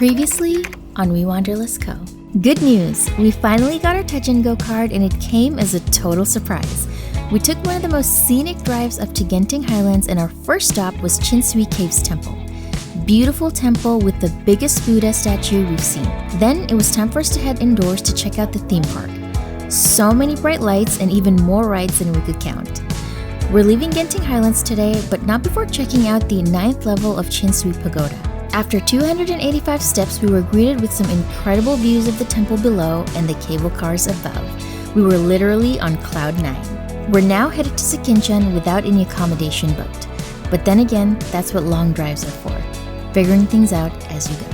Previously on WeWanderlustCo. Good news! We finally got our Touch and Go card and it came as a total surprise. We took one of the most scenic drives up to Genting Highlands and our first stop was Chin Swee Caves Temple. Beautiful temple with the biggest Buddha statue we've seen. Then it was time for us to head indoors to check out the theme park. So many bright lights and even more rides than we could count. We're leaving Genting Highlands today, but not before checking out the 9th level of Chin Swee Pagoda. After 285 steps, we were greeted with some incredible views of the temple below and the cable cars above. We were literally on cloud 9. We're now headed to Sekinchan without any accommodation booked. But then again, that's what long drives are for. Figuring things out as you go.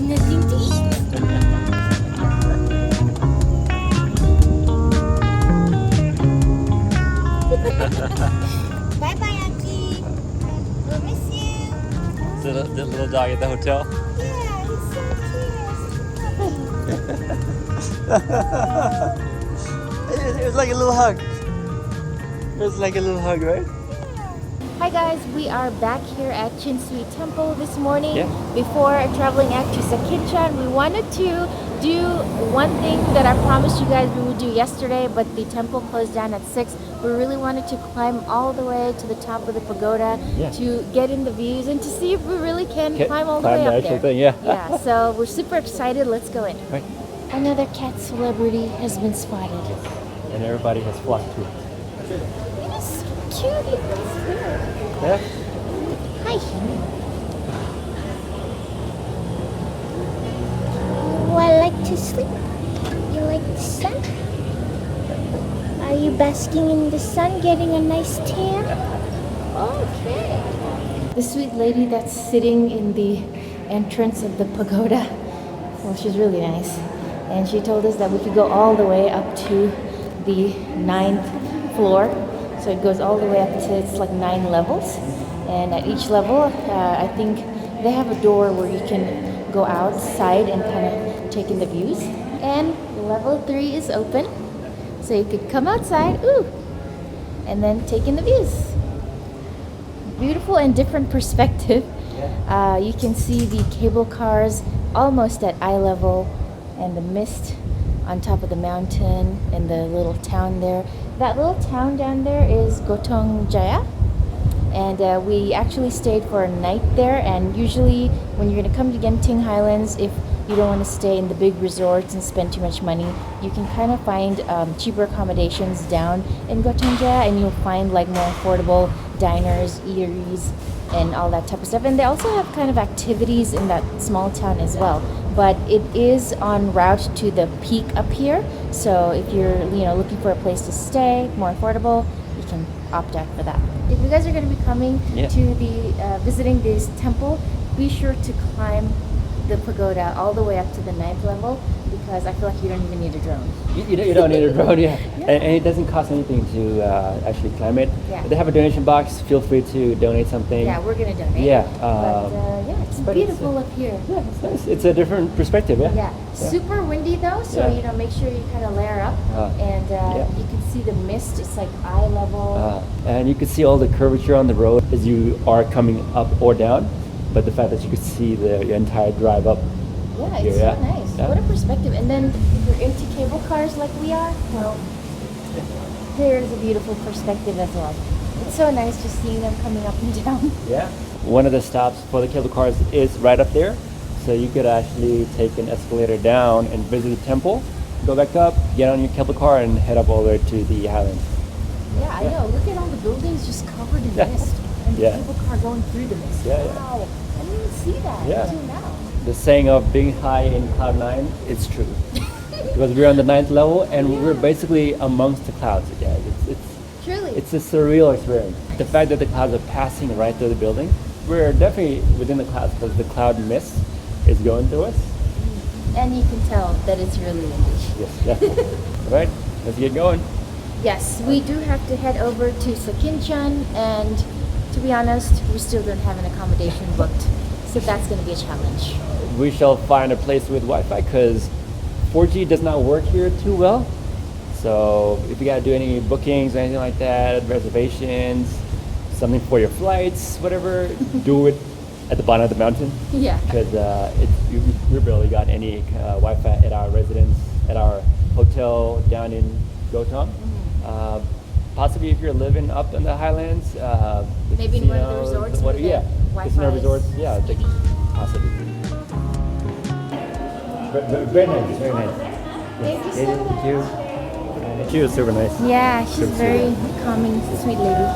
Nothing to eat. Bye bye, Auntie. We'll miss you. The little dog at the hotel. Yeah, he's so cute. It was like a little hug. It was like a little hug, right? Hi guys, we are back here at Chin Swee Temple this morning. Yeah. Before traveling out to Sekinchan, we wanted to do one thing that I promised you guys we would do yesterday, but the temple closed down at 6. We really wanted to climb all the way to the top of the pagoda to get in the views and to see if we really can climb all the way up there. Thing, Yeah, so we're super excited. Let's go in. Right. Another cat celebrity has been spotted. And everybody has flocked to it. He's so cute. He's here. Yeah? Hi. Oh, I like to sleep. You like the sun? Are you basking in the sun, getting a nice tan? Okay. The sweet lady that's sitting in the entrance of the pagoda, well, she's really nice. And she told us that we could go all the way up to the 9th floor. So it goes all the way up to, it's like 9 levels. And at each level, I think they have a door where you can go outside and kind of take in the views. And level 3 is open. So you could come outside, and then take in the views. Beautiful and different perspective. You can see the cable cars almost at eye level and the mist on top of the mountain and the little town there. That little town down there is Gotong Jaya. And we actually stayed for a night there. And usually when you're going to come to Genting Highlands, if you don't want to stay in the big resorts and spend too much money, you can kind of find cheaper accommodations down in Gotong Jaya, and you'll find like more affordable diners, eateries, and all that type of stuff. And they also have kind of activities in that small town as well. But it is en route to the peak up here. So if you're looking for a place to stay, more affordable, you can opt out for that. If you guys are going to be coming to the visiting this temple, be sure to climb the pagoda all the way up to the 9th level, because I feel like you don't even need a drone. You don't need a drone, And it doesn't cost anything to actually climb it. Yeah. They have a donation box. Feel free to donate something. Yeah, we're going to donate. Yeah. It's beautiful up here. Yeah, it's nice. It's a different perspective, Yeah. Super windy though, so make sure you kind of layer up, and you can see the mist. It's like eye level. And you can see all the curvature on the road as you are coming up or down. But the fact that you could see the entire drive up. Yeah, here, it's so nice. Yeah. What a perspective. And then if you're into cable cars like we are, well, there's a beautiful perspective as well. It's so nice just seeing them coming up and down. Yeah. One of the stops for the cable cars is right up there. So you could actually take an escalator down and visit the temple, go back up, get on your cable car, and head up all the way to the highlands. Yeah, I know. Look at all the buildings just covered in mist. And the cable car going through the mist. Wow. I didn't even see that until now. The saying of being high in cloud 9 is true. Because we're on the 9th level and we're basically amongst the clouds again. Truly. It's a surreal experience. The fact that the clouds are passing right through the building, we're definitely within the clouds because the cloud mist is going through us. And you can tell that it's really windy. Yes, definitely. All right, let's get going. Yes, we do have to head over to Sekinchan, and to be honest, we still don't have an accommodation booked. So that's going to be a challenge. We shall find a place with Wi-Fi because 4G does not work here too well. So if you gotta do any bookings or anything like that, reservations, something for your flights, whatever, do it at the bottom of the mountain. Yeah. Because we barely got any Wi-Fi at our residence, at our hotel down in Gotong. Possibly if you're living up in the highlands, the Maybe in one of the casinos, resorts what- where the yeah, Wi-Fi casino is resorts, yeah, possibly. Very nice, very nice. Thank you so Thank much. you. She was super nice. Yeah, she's Super very calming, sweet lady.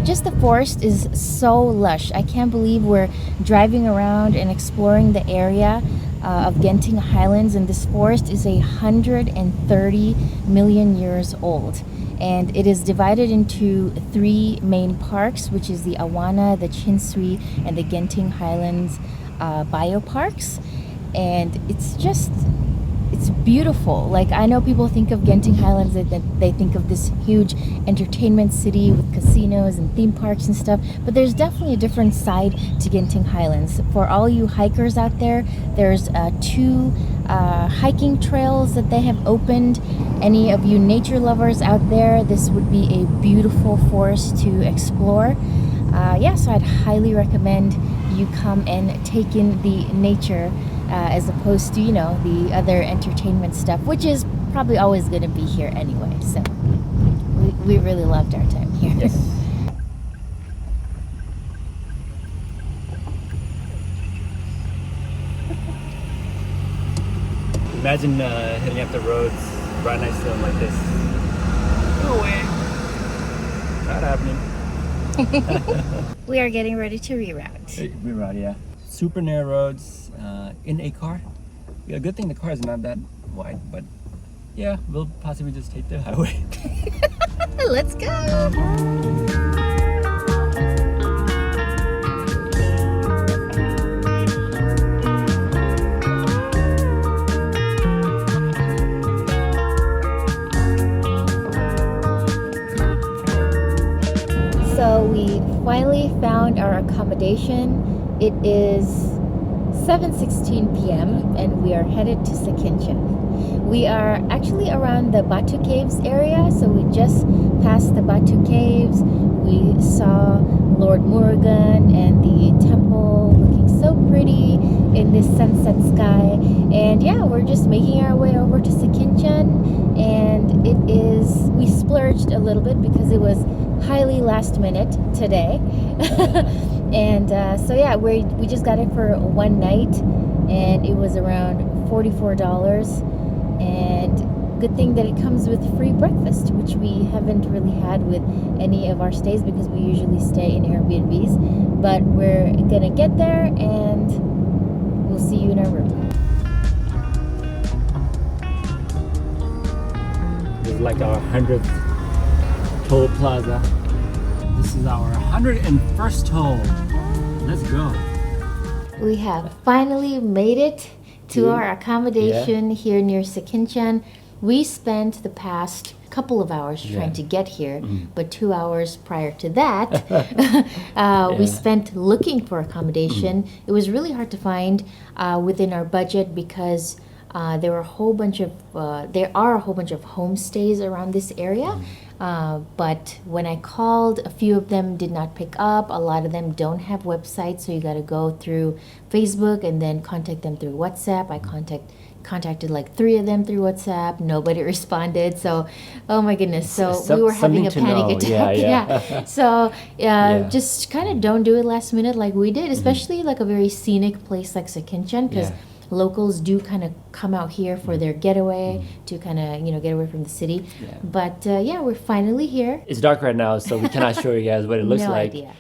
Just the forest is so lush. I can't believe we're driving around and exploring the area of Genting Highlands, and this forest is 130 million years old. And it is divided into 3 main parks, which is the Awana, the Chin Swee, and the Genting Highlands bioparks. And it's beautiful. Like, I know people think of Genting Highlands, that they think of this huge entertainment city with casinos and theme parks and stuff, but there's definitely a different side to Genting Highlands. For all you hikers out there, there's 2 hiking trails that they have opened. Any of you nature lovers out there, this would be a beautiful forest to explore. So I'd highly recommend you come and take in the nature as opposed to, the other entertainment stuff, which is probably always going to be here anyway. So we really loved our time here. Yes. Imagine hitting up the roads right next to them like this. No way. Not happening. We are getting ready to reroute. Reroute, yeah. Super narrow roads in a car. Yeah, good thing the car is not that wide, but yeah, we'll possibly just take the highway. Let's go. So we finally found our accommodation. It is 7:16 p.m. and we are headed to Sekinchan. We are actually around the Batu Caves area, so we just passed the Batu Caves. We saw Lord Murugan and the temple looking so pretty in this sunset sky. And yeah, we're just making our way over to Sekinchan, and we splurged a little bit because it was highly last minute today. And we just got it for one night, and it was around $44. And good thing that it comes with free breakfast, which we haven't really had with any of our stays because we usually stay in Airbnbs. But we're gonna get there, and we'll see you in our room. This is like our 100th toll plaza. This is our 101st toll. Let's go. We have finally made it to our accommodation here near Sekinchan. We spent the past couple of hours trying to get here, but 2 hours prior to that, we spent looking for accommodation. It was really hard to find within our budget because there are a whole bunch of homestays around this area. But when I called, a few of them did not pick up. A lot of them don't have websites, so you got to go through Facebook and then contact them through WhatsApp. I contacted like 3 of them through WhatsApp. Nobody responded. So, oh my goodness. So we were having a panic attack. Yeah. So just kind of don't do it last minute like we did, especially like a very scenic place like Sekinchan, because locals do kind of come out here for their getaway to kind of get away from the city. But we're finally here. It's dark right now, so we cannot show you guys what it looks No like. idea.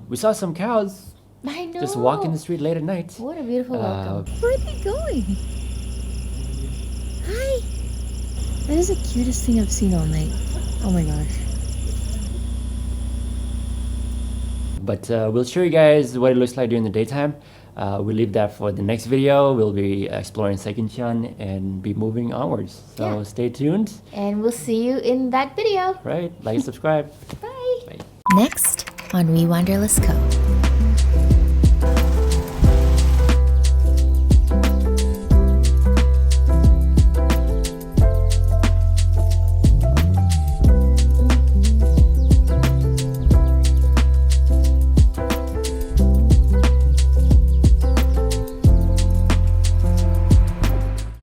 We saw some cows I know. just walking the street late at night. What a beautiful welcome. Where are they going? Hi. That is the cutest thing I've seen all night. Oh my gosh. But we'll show you guys what it looks like during the daytime. We'll leave that for the next video. We'll be exploring Sekinchan and be moving onwards. So Yeah. stay tuned. And we'll see you in that video. Right? Like and subscribe. Bye. Bye. Next on WeWanderlustCo.